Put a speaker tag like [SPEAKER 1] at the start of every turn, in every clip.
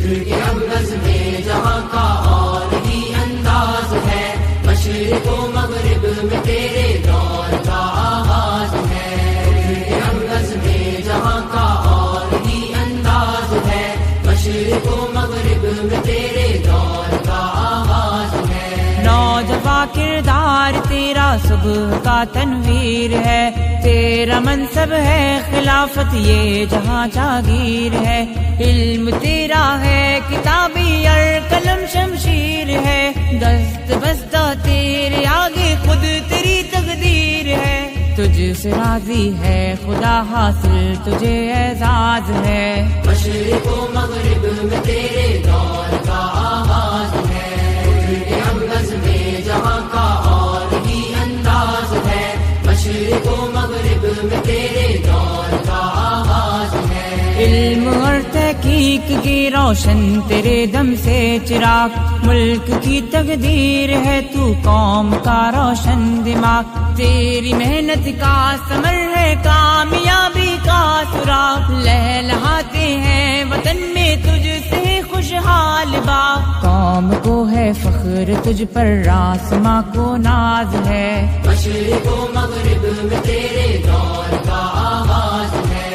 [SPEAKER 1] کے ابرز میں جہاں کا اور ہی انداز ہے، مشرق و مغرب میں تیرے دور کا آغاز ہے، کے ابرز میں جہاں کا اور ہی انداز ہے، مشرق و مغرب میں تیرے دور کا آغاز ہے۔
[SPEAKER 2] نوجواں کردار تیرا صبح کا تنویر ہے، تیرا منصب ہے خلافت یہ جہاں جاگیر ہے، علم تیرا ہے کتابی اور قلم شمشیر ہے، دست بستہ تیرے آگے خود تیری تقدیر ہے، تجھ سے راضی ہے خدا حاصل تجھے اعزاز ہے،
[SPEAKER 1] مشرق و مغرب میں تیرے دور کا آغاز ہے، کے ابرز میں جہاں کا اور ہی انداز ہے، مشرق و مغرب میں تیرے دور کا آغاز ہے۔
[SPEAKER 2] علم اور تحقیق کی روشن تیرے دم سے چراغ، ملک کی تقدیر ہے تو قوم کا روشن دماغ، تیری محنت کا ثمر ہے کامیابی کا سراغ، لہلہاتے ہیں وطن میں تجھ سے خوشحال باغ، قوم کو ہے فخر تجھ پر آسماں کو ناز ہے،
[SPEAKER 1] مشرق و مغرب میں تیرے دور کا آغاز ہے،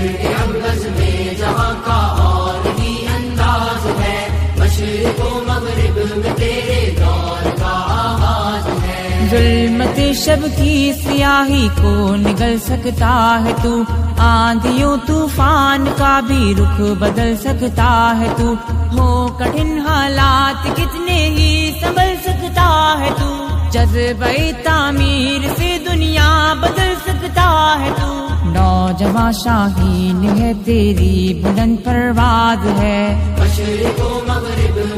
[SPEAKER 1] کے ابرز میں جہاں کا اور ہی انداز ہے، مشرق و مغرب میں تیرے دور کا آغاز ہے۔
[SPEAKER 2] ظلمت شب کی سیاہی کو نگل سکتا ہے تو، آندھیوں طوفان کا بھی رخ بدل سکتا ہے تو، ہو کٹھن حالات کتنے ہی سنبھل سکتا ہے تو، جذبہ تعمیر سے دنیا بدل سکتا ہے تو، نوجواں شاہین ہے تیری بلند پرواز ہے،
[SPEAKER 1] مشرق و مغرب